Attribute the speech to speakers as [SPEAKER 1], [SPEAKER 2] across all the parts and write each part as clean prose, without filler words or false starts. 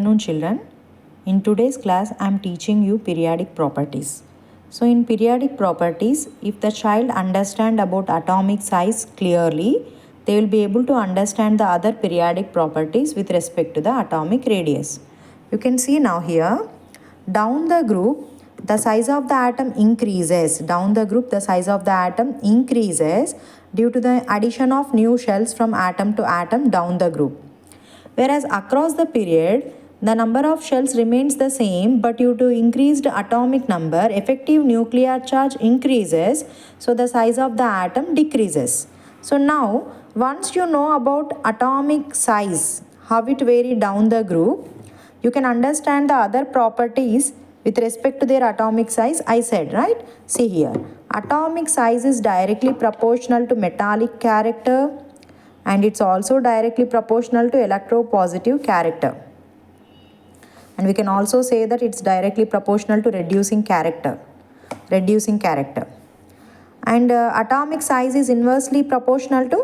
[SPEAKER 1] afternoon, children. In today's class, I am teaching you periodic properties. So in periodic properties, if the child understand about atomic size clearly, they will be able to understand the other periodic properties with respect to the atomic radius. You can see now here, down the group, the size of the atom increases. Down the group, the size of the atom increases due to the addition of new shells from atom to atom down the group. Whereas across the period, the number of shells remains the same, but due to increased atomic number, effective nuclear charge increases, so the size of the atom decreases. So now, once you know about atomic size, how it varies down the group, you can understand the other properties with respect to their atomic size. I said, right? See here, atomic size is directly proportional to metallic character, and it's also directly proportional to electropositive character. And we can also say that it's directly proportional to reducing character. And atomic size is inversely proportional to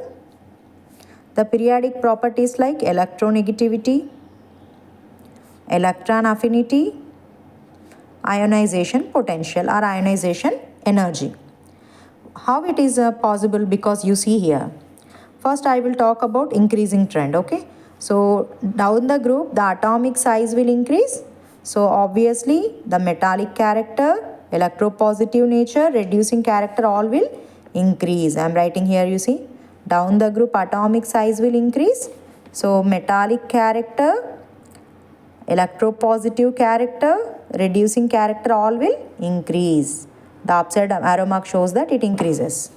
[SPEAKER 1] the periodic properties like electronegativity, electron affinity, ionization potential or ionization energy. How it is possible? Because you see here, first I will talk about increasing trend, okay? So down the group, the atomic size will increase. So obviously the metallic character, electropositive nature, reducing character all will increase. I am writing here, you see, down the group atomic size will increase. So metallic character, electropositive character, reducing character all will increase. The upside arrow mark shows that it increases.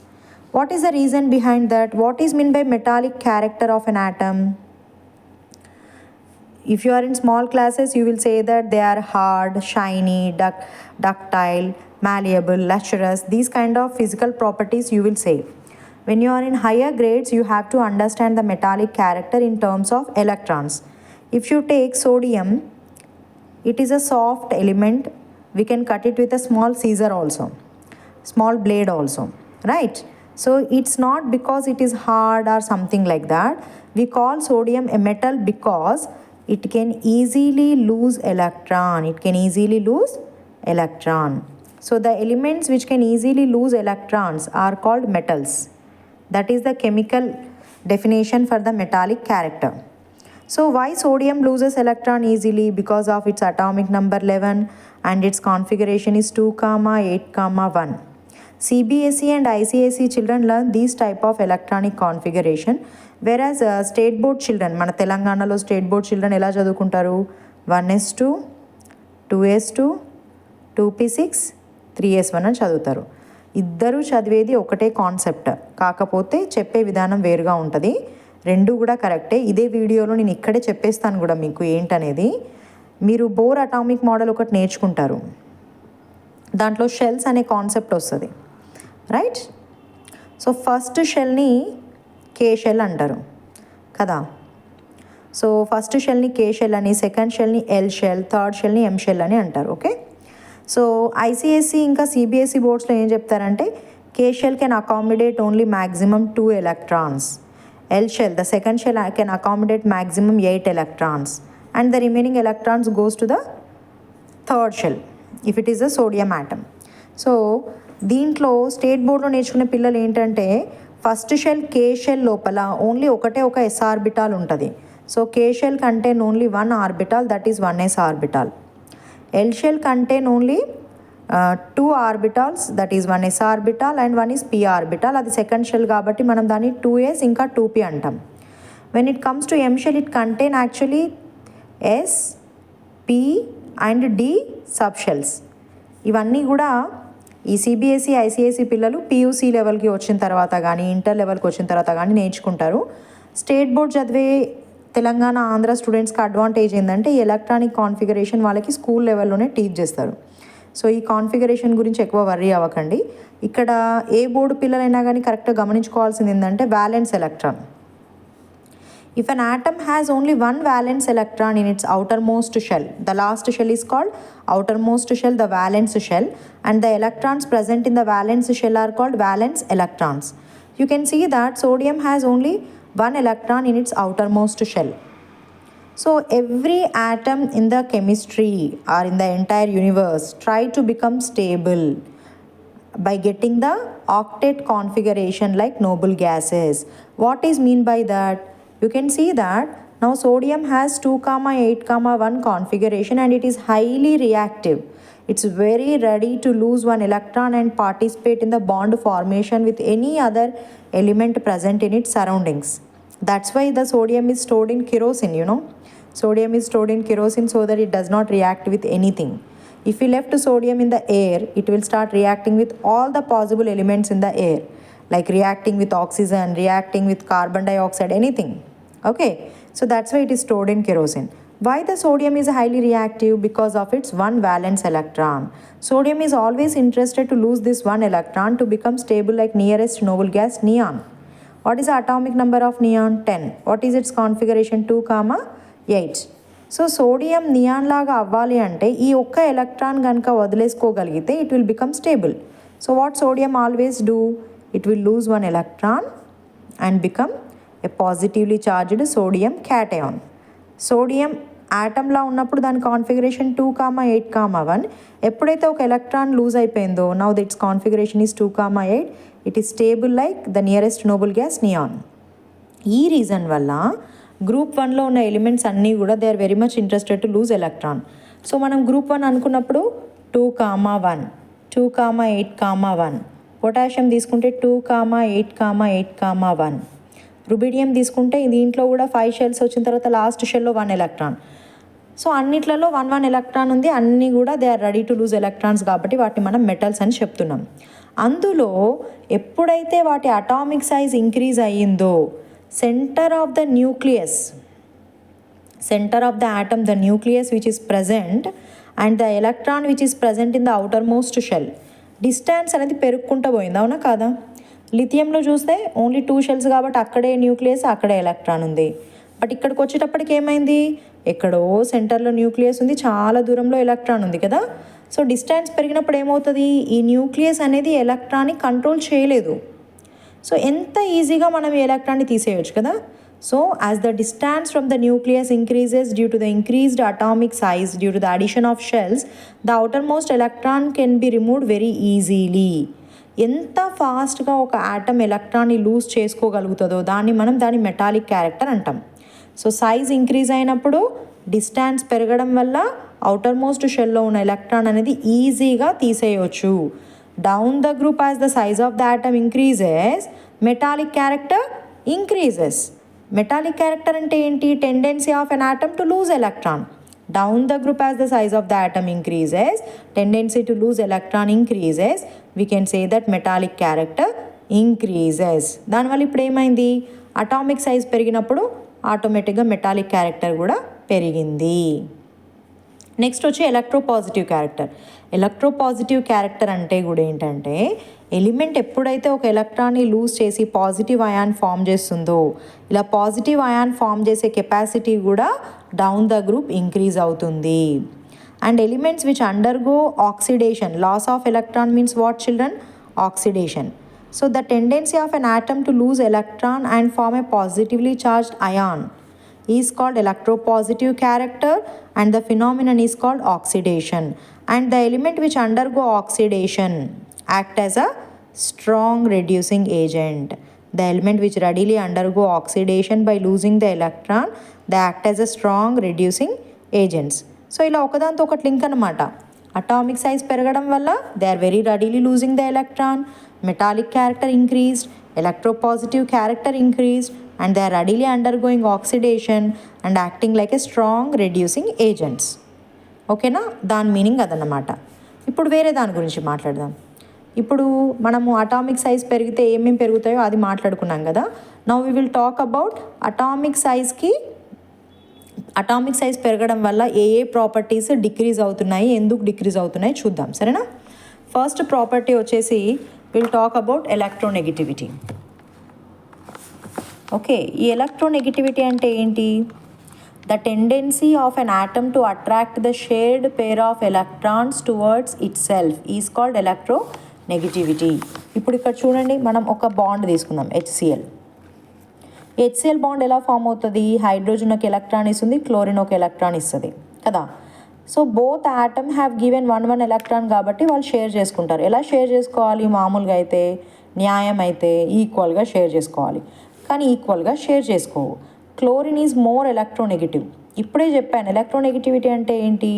[SPEAKER 1] What is the reason behind that? What is meant by metallic character of an atom? If you are in small classes, you will say that they are hard, shiny, ductile, malleable, lustrous. These kind of physical properties you will say. When you are in higher grades, you have to understand the metallic character in terms of electrons. If you take sodium, it is a soft element. We can cut it with a small scissor also, small blade also, right? So it's not because it is hard or something like that. We call sodium a metal because it can easily lose electron. So the elements which can easily lose electrons are called metals. That is the chemical definition for the metallic character. So why sodium loses electron easily? Because of its atomic number 11 and its configuration is 2, 8, 1. CBSE and ICSE children learn these type of electronic configuration, whereas state board children, మన తెలంగాణలో state board children ఎలా చదువుకుంటారు? 1s2, 2s2, 2p6, 3s1 అని చదువుతారు. ఇద్దరు చదివేది ఒకటే concept, కాకపోతే చెప్పే విధానం వేరుగా ఉంటుంది. రెండు కూడా కరెక్టే. ఇదే వీడియోలో నేను ఇక్కడే చెప్పేస్తాను కూడా మీకు ఏంటనేది. మీరు బోర్ అటామిక్ మోడల్ ఒకటి నేర్చుకుంటారు, దాంట్లో షెల్స్ అనే కాన్సెప్ట్ వస్తుంది, రైట్? సో ఫస్ట్ షెల్ని కే షెల్ అంటారు కదా. సో ఫస్ట్ షెల్ని కే షెల్ అని, సెకండ్ షెల్ని ఎల్ షెల్, థర్డ్ షెల్ని ఎం షెల్ అని అంటారు, ఓకే? సో ఐసిఎస్సి ఇంకా సిబిఎస్ఈ బోర్డ్స్లో ఏం చెప్తారంటే K shell can accommodate only maximum 2 electrons. L shell, the second shell can accommodate maximum 8 electrons, and the remaining electrons goes to the third shell if it is a sodium atom. So దీంట్లో state బోర్డ్లో నేర్చుకునే పిల్లలు ఏంటంటే first shell K shell లోపల only ఒక s orbital ఉంటుంది. So K shell contain only 1 orbital, that is 1s orbital. L shell contain only 2 orbitals, that is 1s orbital and 1 is p orbital. అది second shell కాబట్టి మనం దాన్ని 2s ఇంకా 2p అంటాం. When it comes to M shell, it contain actually s, p and D sub shells. ఇవన్నీ కూడా ఈ CBSE ICSE పిల్లలు పియూసీ లెవెల్కి వచ్చిన తర్వాత కానీ ఇంటర్ లెవెల్కి వచ్చిన తర్వాత కానీ నేర్చుకుంటారు. స్టేట్ బోర్డ్ చదివే తెలంగాణ ఆంధ్ర స్టూడెంట్స్కి అడ్వాంటేజ్ ఏంటంటే ఈ ఎలక్ట్రానిక్ కాన్ఫిగరేషన్ వాళ్ళకి స్కూల్ లెవెల్లోనే టీచ్ చేస్తారు. సో ఈ కాన్ఫిగరేషన్ గురించి ఎక్కువ వర్రీ అవ్వకండి. ఇక్కడ ఏ బోర్డు పిల్లలైనా కానీ కరెక్ట్గా గమనించుకోవాల్సింది ఏంటంటే valence electron. If an atom has only one valence electron in its outermost shell, the last shell is called outermost shell, the valence shell, and the electrons present in the valence shell are called valence electrons. You can see that sodium has only one electron in its outermost shell. So every atom in the chemistry or in the entire universe try to become stable by getting the octet configuration like noble gases. What is mean by that? You can see that now sodium has 2,8,1 configuration and it is highly reactive. It's very ready to lose one electron and participate in the bond formation with any other element present in its surroundings. That's why the sodium is stored in kerosene, you know. Sodium is stored in kerosene so that it does not react with anything. If we left sodium in the air, it will start reacting with all the possible elements in the air, like reacting with oxygen, reacting with carbon dioxide, anything. Okay, so that's why it is stored in kerosene. Why the sodium is highly reactive? Because of its one valence electron. Sodium is always interested to lose this one electron to become stable like nearest noble gas neon. What is the atomic number of neon? 10. What is its configuration? 2,8. So sodium neon లాగా అవ్వాలి అంటే ఈ ఒక్క electron కనుక వదిలేసుకోగలిగితే it will become stable. So what sodium always do? It will lose one electron and become a positively charged sodium cation. Sodium యాటమ్లా ఉన్నప్పుడు దాని కాన్ఫిగరేషన్ 2,8,1. ఎప్పుడైతే ఒక ఎలక్ట్రాన్ లూజ్ అయిపోయిందో now its configuration is 2,8. It is stable like the nearest noble gas neon. ఈ reason వల్ల group 1లో ఉన్న ఎలిమెంట్స్ అన్నీ కూడా they are very much interested to lose electron. So మనం గ్రూప్ 1 అనుకున్నప్పుడు 2,1, 2,8,1. పొటాషియం తీసుకుంటే 2,8,8,1. రుబిడియం తీసుకుంటే దీంట్లో కూడా 5 షెల్స్ వచ్చిన తర్వాత లాస్ట్ షెల్లో 1 ఎలక్ట్రాన్. సో అన్నిట్లలో 1 ఎలక్ట్రాన్ ఉంది. అన్నీ కూడా they are ready to lose electrons కాబట్టి వాటిని మనం మెటల్స్ అని చెప్తున్నాం. అందులో ఎప్పుడైతే వాటి అటామిక్ సైజ్ ఇంక్రీజ్ అయ్యిందో center of the nucleus, center of the atom, the nucleus which is present and the electron which is present in the outermost shell, distance అనేది పెరుగుకుంటూ పోయింది, అవునా కాదా? లిథియంలో చూస్తే ఓన్లీ 2 షెల్స్ కాబట్టి అక్కడే న్యూక్లియస్ అక్కడే ఎలక్ట్రాన్ ఉంది. బట్ ఇక్కడికి వచ్చేటప్పటికి ఏమైంది? ఎక్కడో సెంటర్లో న్యూక్లియస్ ఉంది, చాలా దూరంలో ఎలక్ట్రాన్ ఉంది కదా. సో డిస్టెన్స్ పెరిగినప్పుడు ఏమవుతుంది? ఈ న్యూక్లియస్ అనేది ఎలక్ట్రాన్ని కంట్రోల్ చేయలేదు. సో ఎంత ఈజీగా మనం ఈ ఎలక్ట్రాన్ని తీసేయచ్చు కదా. So as the distance from the nucleus increases due to the increased atomic size due to the addition of shells, the outer most electron can be removed very easily. ఎంత ఫాస్ట్గా ఒక ఆటమ్ ఎలక్ట్రాన్ని లూజ్ చేసుకోగలుగుతుందో దాని metallic character అంటాం. So size increase అయినప్పుడు distance పెరగడం వల్ల outer most షెల్లో ఉన్న electron అనేది ఈజీగా తీసేయవచ్చు. Down the group as the size of the atom increases, metallic character increases. Metallic character ante enti? Tendency of an atom to lose electron. Down the group as the size of the atom increases, tendency to lose electron increases. We can say that metallic character increases. దాని వల్ల ఇప్పుడు ఏమైంది? Atomic size పెరిగినప్పుడు ఆటోమేటిక్గా metallic character కూడా పెరిగింది. Next వచ్చి ఎలక్ట్రోపాజిటివ్ character. ఎలక్ట్రోపాజిటివ్ character అంటే కూడా ఏంటంటే ఎలిమెంట్ ఎప్పుడైతే ఒక ఎలక్ట్రాన్ని లూజ్ చేసి పాజిటివ్ అయాన్ ఫామ్ చేస్తుందో ఇలా పాజిటివ్ అయాన్ ఫామ్ చేసే కెపాసిటీ కూడా డౌన్ ద గ్రూప్ ఇంక్రీజ్ అవుతుంది. And elements which undergo oxidation, loss of electron means what children? Oxidation. So the tendency of an atom to lose electron and form a positively charged ion is called electropositive character and the phenomenon is called oxidation. And the element which undergo oxidation act as a strong reducing agent. The element which readily undergo oxidation by losing the electron, they act as a strong reducing agents. So ఇలా ఒకదాంతో ఒకటి link అనమాట. Atomic size పెరగడం వల్ల they are very readily losing the electron, metallic character increased, electropositive character increased, and they are readily undergoing oxidation and acting like a strong reducing agents. ఓకేనా? దాని meaning అదన్నమాట. ఇప్పుడు వేరే దాని గురించి మాట్లాడదాం. ఇప్పుడు మనము అటామిక్ సైజ్ పెరిగితే ఏమేమి పెరుగుతాయో అది మాట్లాడుకున్నాం కదా. Now we will talk about atomic size పెరగడం వల్ల ఏ ప్రాపర్టీస్ డిక్రీజ్ అవుతున్నాయి, ఎందుకు డిక్రీజ్ అవుతున్నాయి చూద్దాం, సరేనా? ఫస్ట్ ప్రాపర్టీ వచ్చేసి will talk about electronegativity. Okay, ఈ ఎలక్ట్రోనెగటివిటీ అంటే ఏంటి? The tendency of an atom to attract the shared pair of electrons towards it self is called electronegativity. ఇప్పుడు ఇక్కడ చూడండి, మనం ఒక బాండ్ తీసుకుందాం HCl. హెచ్సిఎల్ బాండ్ ఎలా ఫామ్ అవుతుంది? హైడ్రోజన్ ఒక ఎలక్ట్రాన్ ఇస్తుంది, క్లోరిన్ ఒక ఎలక్ట్రాన్ ఇస్తుంది కదా. So both atom have given 1 electron కాబట్టి వాళ్ళు షేర్ చేసుకుంటారు. ఎలా షేర్ చేసుకోవాలి? మామూలుగా అయితే న్యాయం అయితే ఈక్వల్గా షేర్ చేసుకోవాలి, కానీ ఈక్వల్గా షేర్ చేసుకోవు. Chlorine is more electronegative. ఇప్పుడే చెప్పాను ఎలక్ట్రోనెగటివిటీ అంటే ఏంటి.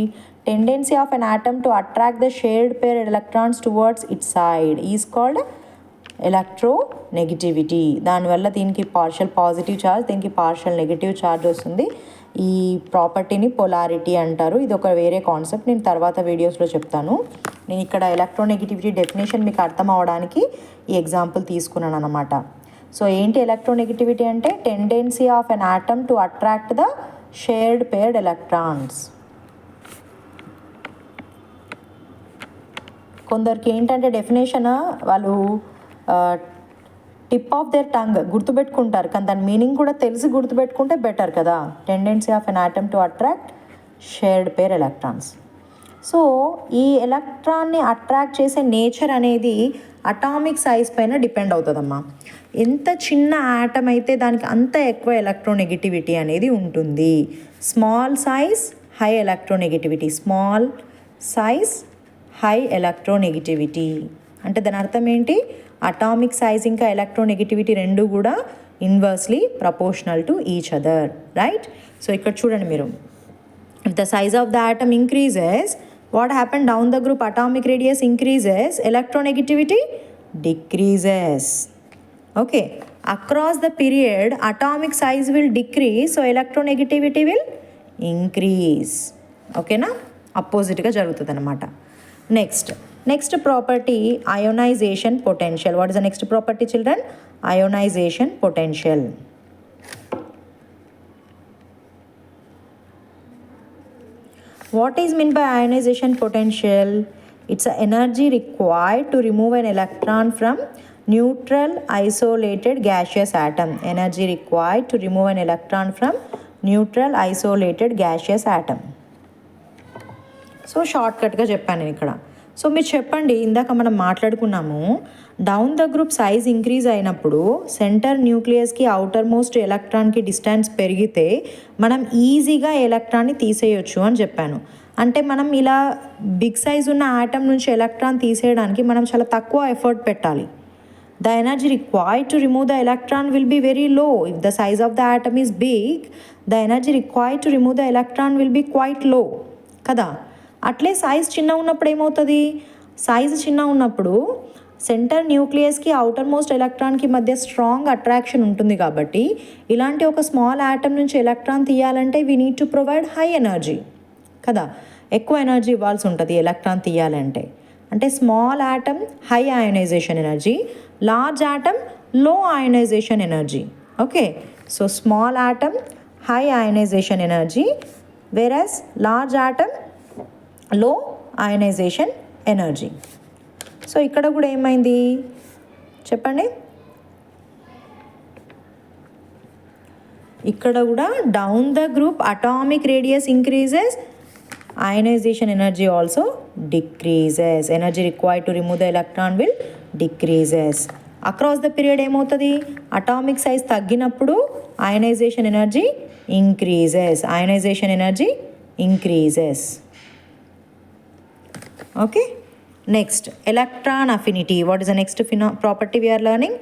[SPEAKER 1] Tendency of an atom to attract the shared pair electrons towards its side is called electronegativity. దానివల్ల దీనికి పార్షియల్ పాజిటివ్ ఛార్జ్, దీనికి పార్షియల్ నెగిటివ్ ఛార్జ్ వస్తుంది. ఈ ప్రాపర్టీని పొలారిటీ అంటారు. ఇది ఒక వేరే కాన్సెప్ట్, నేను తర్వాత వీడియోస్లో చెప్తాను. నేను ఇక్కడ ఎలక్ట్రోనెగటివిటీ డెఫినేషన్ మీకు అర్థం అవడానికి ఈ ఎగ్జాంపుల్ తీసుకున్నాను అనమాట. సో ఏంటి ఎలక్ట్రోనెగటివిటీ అంటే? Tendency of an atom to attract the shared paired electrons. కొందరికి ఏంటంటే డెఫినేషన్ వాళ్ళు టిప్ ఆఫ్ దేర్ టంగ్ గుర్తుపెట్టుకుంటారు, కానీ దాని మీనింగ్ కూడా తెలిసి గుర్తుపెట్టుకుంటే బెటర్ కదా. Tendency of an atom to attract shared pair electrons. So ఈ ఎలక్ట్రాన్ని అట్రాక్ట్ చేసే నేచర్ అనేది అటామిక్ సైజ్ పైన డిపెండ్ అవుతుందమ్మా. ఎంత చిన్న ఆటమ్ అయితే దానికి అంత ఎక్కువ ఎలక్ట్రోనెగటివిటీ అనేది ఉంటుంది. Small size high electronegativity, small size high electronegativity అంటే దాని అర్థం ఏంటి? అటామిక్ సైజ్ ఇంకా ఎలక్ట్రోనెగటివిటీ రెండు కూడా inversely proportional to each other, right? So ఇక్కడ చూడండి మీరు, if the size of the atom increases, what happened? Down the group atomic radius increases, electronegativity decreases. Okay, across the period atomic size will decrease, so electronegativity will increase. Okay na, opposite ga jarugutundi anamata. Next property, ionization potential. What is the next property, children? Ionization potential. What is meant by ionization potential? It's the energy required to remove an electron from neutral isolated gaseous atom. Energy required to remove an electron from neutral isolated gaseous atom. So షార్ట్కట్గా చెప్పాను నేను ఇక్కడ. So మీరు చెప్పండి, ఇందాక మనం మాట్లాడుకున్నాము down the group size increase అయినప్పుడు సెంటర్ న్యూక్లియస్కి అవుటర్ మోస్ట్ ఎలక్ట్రాన్కి డిస్టెన్స్ పెరిగితే మనం ఈజీగా ఎలక్ట్రాన్ని తీసేయొచ్చు అని చెప్పాను. అంటే మనం ఇలా బిగ్ సైజ్ ఉన్న ఆటమ్ నుంచి ఎలక్ట్రాన్ తీసేయడానికి మనం చాలా తక్కువ ఎఫర్ట్ పెట్టాలి. The energy required to remove the electron will be very low. If the size of the atom is big, the energy required to remove the electron will be quite low కదా. అట్లే size చిన్న ఉన్నప్పుడు ఏమవుతుంది? Size చిన్న ఉన్నప్పుడు center న్యూక్లియస్కి outermost ఎలక్ట్రాన్కి మధ్య స్ట్రాంగ్ అట్రాక్షన్ ఉంటుంది కాబట్టి ఇలాంటి ఒక స్మాల్ ఆటమ్ నుంచి ఎలక్ట్రాన్ తీయాలంటే we need to provide high energy కదా. ఎక్కువ ఎనర్జీ ఇవ్వాల్సి ఉంటుంది ఎలక్ట్రాన్ తీయాలంటే. అంటే small atom high ionization energy, large atom low ionization energy. Okay, so small atom high ionization energy, versus large atom low ionization energy. So ఇక్కడ కూడా ఏమైంది చెప్పండి? ఇక్కడ కూడా down the group atomic radius increases, ionization energy also decreases. Energy required to remove the electron will decreases. Across the period ఏమవుతుంది? Atomic size తగ్గినప్పుడు ionization energy increases. Ionization energy increases. Okay, next electron affinity. What is the next property we are learning?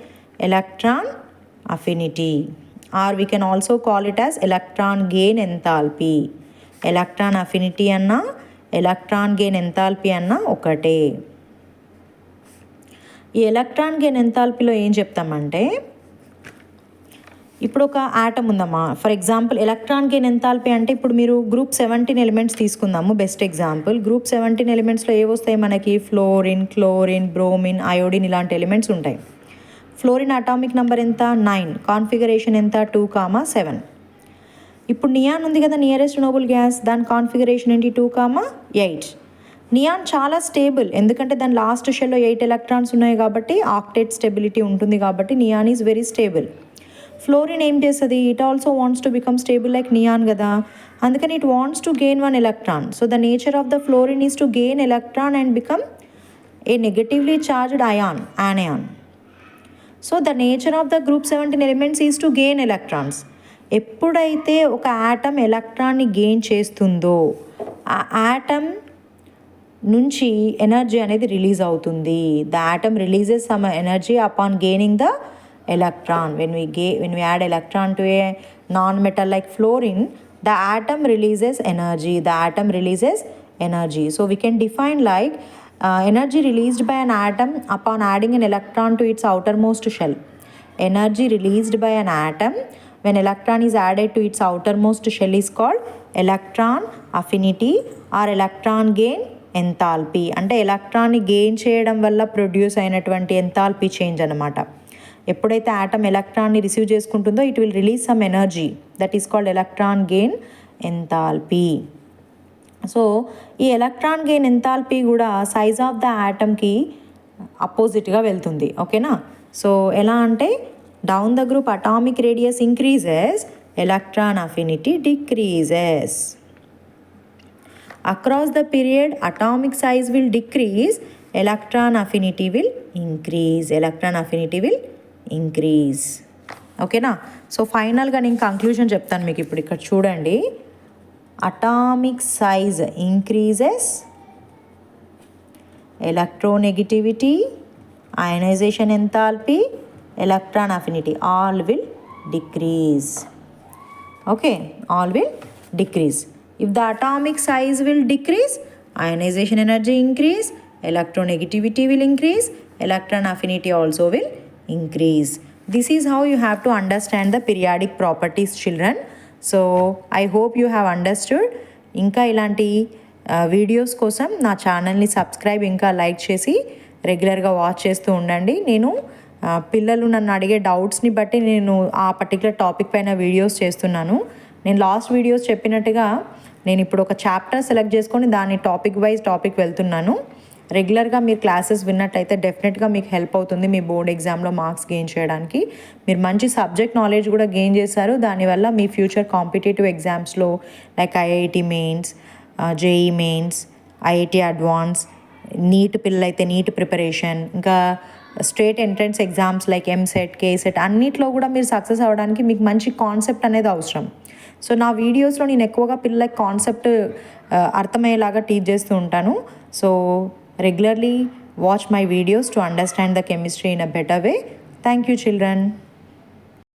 [SPEAKER 1] Electron affinity, or we can also call it as electron gain enthalpy. Electron affinity అన్నా electron gain enthalpy అన్నా ఒకటే. ఈ electron gain ఎంథాల్పీలో ఏం చెప్తామంటే, ఇప్పుడు ఒక atom ఉందమ్మా, for example electron gain enthalpy అంటే ఇప్పుడు మీరు గ్రూప్ 17 ఎలిమెంట్స్ తీసుకుందాము బెస్ట్ ఎగ్జాంపుల్. గ్రూప్ 17 ఎలిమెంట్స్లో ఏవొస్తాయి మనకి? ఫ్లోరిన్, క్లోరిన్, బ్రోమిన్, అయోడిన్ ఇలాంటి ఎలిమెంట్స్ ఉంటాయి. ఫ్లోరిన్ అటామిక్ నెంబర్ ఎంత? 9. కాన్ఫిగరేషన్ ఎంత? 2,7. ఇప్పుడు నియాన్ ఉంది కదా, నియరెస్ట్ నోబుల్ గ్యాస్, దాని కాన్ఫిగరేషన్ ఏంటి? 2,8. నియాన్ చాలా స్టేబుల్, ఎందుకంటే దాని లాస్ట్ షెల్లో 8 ఎలక్ట్రాన్స్ ఉన్నాయి కాబట్టి ఆక్టేట్ స్టెబిలిటీ ఉంటుంది కాబట్టి neon is very stable. Fluorine ఏం చేస్తుంది? It also wants to become stable like neon కదా, అందుకని it wants to gain 1 electron. So the nature of the fluorine is to gain electron and become A negatively charged anion. So the nature of the group 17 elements is to gain electrons. ఎప్పుడైతే ఒక atom ఎలక్ట్రాన్ని gain చేస్తుందో ఆ atom నుంచి energy అనేది release అవుతుంది. The atom releases some energy upon gaining the electron. When we add electron to a non-metal like fluorine, the atom releases energy. So we can define like energy released by an atom upon adding an electron to its outermost shell. Energy released by an atom when electron is added to its outermost shell is called electron affinity or electron gain enthalpy. అంటే ఎలక్ట్రాన్ని gain చేయడం వల్ల produce అయినటువంటి enthalpy change అనమాట. ఎప్పుడైతే atom ఎలక్ట్రాన్ని receive చేసుకుంటుందో it will release some energy, that is called electron gain enthalpy. So ఈ electron gain enthalpy కూడా సైజ్ ఆఫ్ ద ఆటమ్కి అపోజిట్గా వెళ్తుంది. ఓకేనా? సో ఎలా అంటే down the group atomic radius increases, electron affinity decreases. Across the period atomic size will decrease, electron affinity will increase. ఓకేనా? So ఫైనల్గా నేను కంక్లూజన్ చెప్తాను మీకు. ఇప్పుడు ఇక్కడ చూడండి, atomic size increases, electronegativity, ionisation enthalpy, electron affinity all will decrease. Okay, all will decrease. If the atomic size will decrease, ionization energy increase, electronegativity will increase, electron affinity also will increase. This is how you have to understand the periodic properties, children. So I hope you have understood. ఇంకా ఇలాంటి videos కోసం నా ఛానల్ని subscribe ఇంకా like చేసి రెగ్యులర్గా watch చేస్తూ ఉండండి. నేను పిల్లలు నన్ను అడిగే డౌట్స్ని బట్టి నేను ఆ పర్టికులర్ టాపిక్ పైన వీడియోస్ చేస్తున్నాను. నేను లాస్ట్ వీడియోస్ చెప్పినట్టుగా నేను ఇప్పుడు ఒక చాప్టర్ సెలెక్ట్ చేసుకొని దాని టాపిక్ వైజ్ వెళ్తున్నాను. రెగ్యులర్గా మీరు క్లాసెస్ విన్నట్టయితే డెఫినెట్గా మీకు హెల్ప్ అవుతుంది మీ బోర్డ్ ఎగ్జామ్లో మార్క్స్ గెయిన్ చేయడానికి. మీరు మంచి సబ్జెక్ట్ నాలెడ్జ్ కూడా గెయిన్ చేశారు. దానివల్ల మీ ఫ్యూచర్ కాంపిటేటివ్ ఎగ్జామ్స్లో like IIT mains, JEE mains, IIT advance, NEET పిల్లలైతే నీట్ ప్రిపరేషన్, ఇంకా state entrance exams like EAMCET, KCET అన్నిట్లో కూడా మీరు సక్సెస్ అవ్వడానికి మీకు మంచి కాన్సెప్ట్ అనేది అవసరం. సో నా వీడియోస్లో నేను ఎక్కువగా పిల్లలకి కాన్సెప్ట్ అర్థమయ్యేలాగా టీచ్ చేస్తూ ఉంటాను. So regularly watch my videos to understand the chemistry in a better way. Thank you, children.